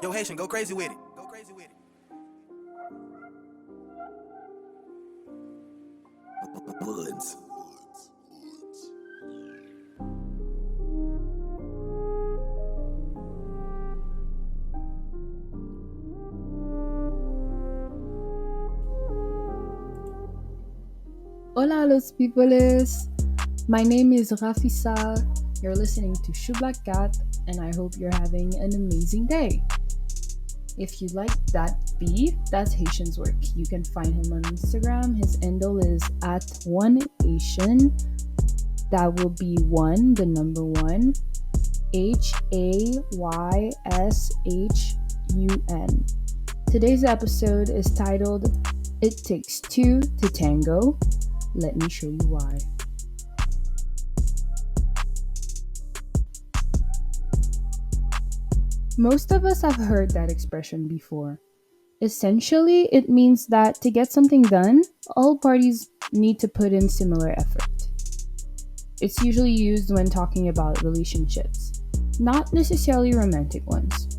Yo, Haitian, go crazy with it. Go crazy with it. Woods. Hola los peoples! My name is Rafisa. You're listening to Choublak4 and I hope you're having an amazing day. If you like that beat, that's Haitian's work. You can find him on Instagram. His handle is at 1Haitian. That will be 1, the number 1, HAYSHUN. Today's episode is titled It Takes Two to Tango. Let me show you why. Most of us have heard that expression before. Essentially, it means that to get something done, all parties need to put in similar effort. It's usually used when talking about relationships, not necessarily romantic ones.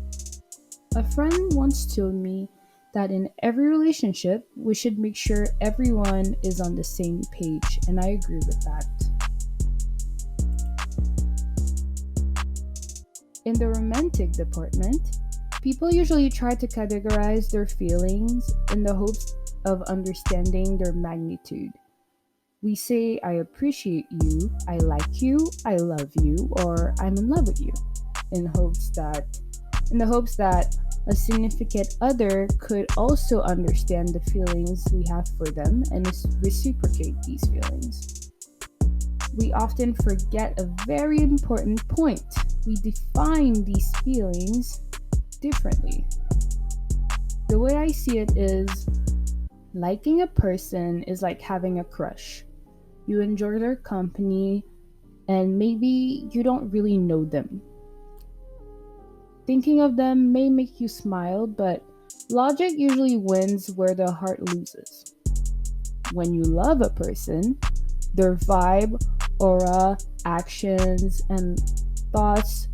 A friend once told me that in every relationship, we should make sure everyone is on the same page, and I agree with that. In the romantic department, people usually try to categorize their feelings in the hopes of understanding their magnitude. We say, I appreciate you, I like you, I love you, or I'm in love with you, in the hopes that a significant other could also understand the feelings we have for them and reciprocate these feelings. We often forget a very important point. We define these feelings differently. The way I see it is, liking a person is like having a crush. You enjoy their company, and maybe you don't really know them. Thinking of them may make you smile, but logic usually wins where the heart loses. When you love a person, their vibe, aura, actions, and thoughts,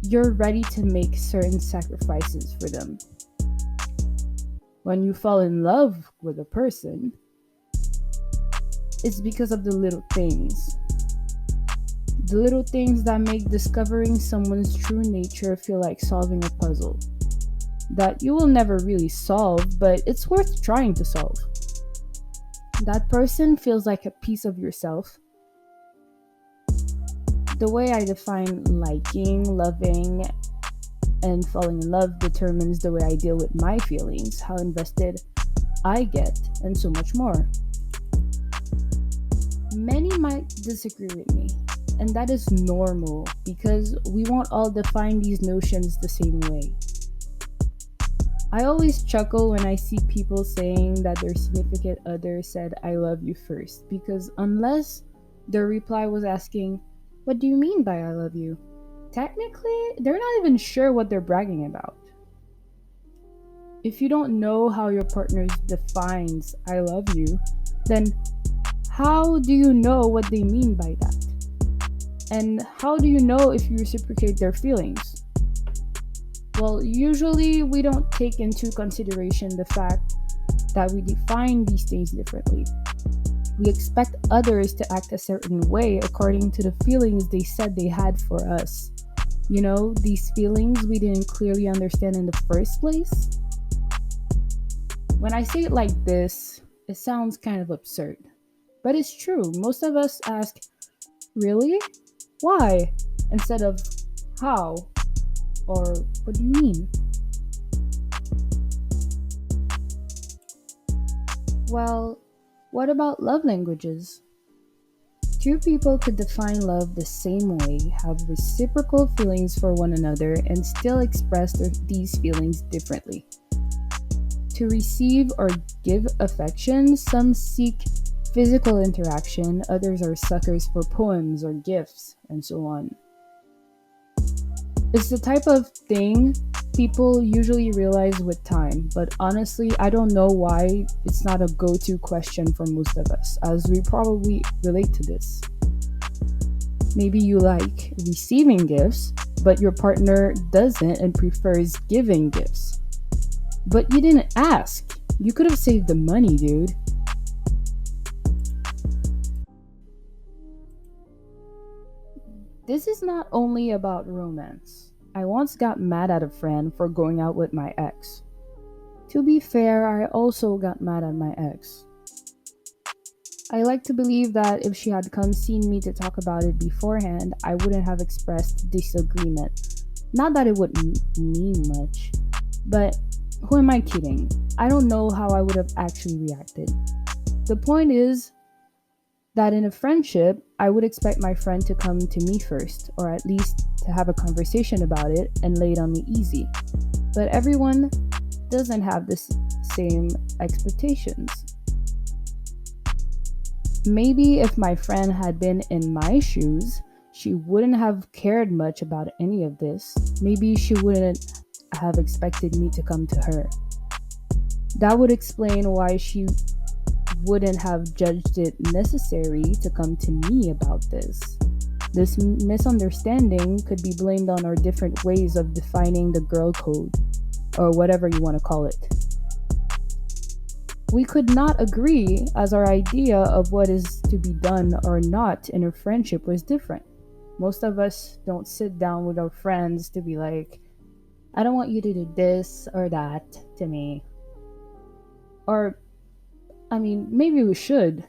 you're ready to make certain sacrifices for them. When you fall in love with a person, it's because of the little things. The little things that make discovering someone's true nature feel like solving a puzzle that you will never really solve, but it's worth trying to solve. That person feels like a piece of yourself. The way I define liking, loving, and falling in love determines the way I deal with my feelings, how invested I get, and so much more. Many might disagree with me, and that is normal because we won't all define these notions the same way. I always chuckle when I see people saying that their significant other said I love you first, because unless their reply was asking, what do you mean by I love you? Technically, they're not even sure what they're bragging about. If you don't know how your partner defines I love you, then how do you know what they mean by that? And how do you know if you reciprocate their feelings? Well, usually we don't take into consideration the fact that we define these things differently. We expect others to act a certain way according to the feelings they said they had for us. You know, these feelings we didn't clearly understand in the first place. When I say it like this, it sounds kind of absurd. But it's true. Most of us ask, really? Why? Instead of how? Or what do you mean? Well, what about love languages? Two people could define love the same way, have reciprocal feelings for one another, and still express these feelings differently. To receive or give affection, some seek physical interaction, others are suckers for poems or gifts, and so on. It's the type of thing people usually realize with time, but honestly, I don't know why it's not a go-to question for most of us, as we probably relate to this. Maybe you like receiving gifts, but your partner doesn't and prefers giving gifts. But you didn't ask. You could have saved the money, dude. This is not only about romance. I once got mad at a friend for going out with my ex. To be fair, I also got mad at my ex. I like to believe that if she had come seen me to talk about it beforehand, I wouldn't have expressed disagreement. Not that it wouldn't mean much, but who am I kidding? I don't know how I would have actually reacted. The point is that in a friendship, I would expect my friend to come to me first, or at least to have a conversation about it and lay it on me easy. But everyone doesn't have the same expectations. Maybe if my friend had been in my shoes, she wouldn't have cared much about any of this. Maybe she wouldn't have expected me to come to her. That would explain why she wouldn't have judged it necessary to come to me about this. This misunderstanding could be blamed on our different ways of defining the girl code, or whatever you want to call it. We could not agree as our idea of what is to be done or not in a friendship was different. Most of us don't sit down with our friends to be like, I don't want you to do this or that to me. Or, maybe we should.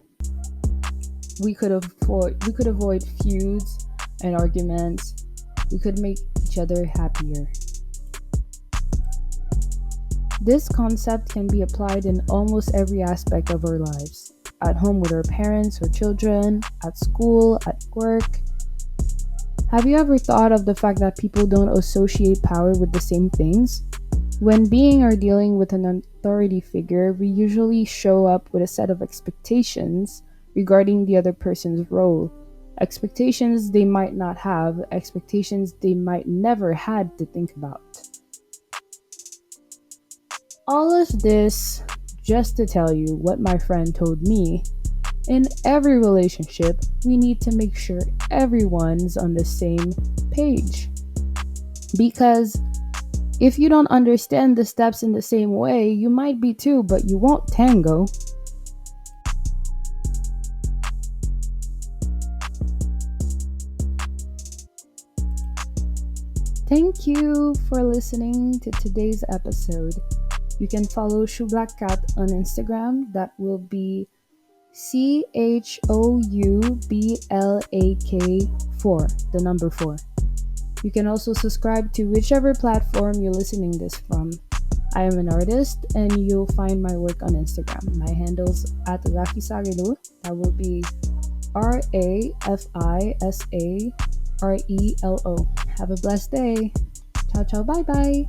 We could avoid feuds and arguments. We could make each other happier. This concept can be applied in almost every aspect of our lives. At home with our parents or children, at school, at work. Have you ever thought of the fact that people don't associate power with the same things? When being or dealing with an authority figure, we usually show up with a set of expectations regarding the other person's role. Expectations they might not have, expectations they might never had to think about. All of this just to tell you what my friend told me. In every relationship, we need to make sure everyone's on the same page. Because if you don't understand the steps in the same way, you might be too, but you won't tango. Thank you for listening to today's episode. You can follow Choublak4 on Instagram. That will be CHOUBLAK4, the number 4. You can also subscribe to whichever platform you're listening this from. I am an artist and you'll find my work on Instagram. My handle's at Rafisarelo. That will be RAFISARELO. Have a blessed day. Ciao, ciao, bye bye.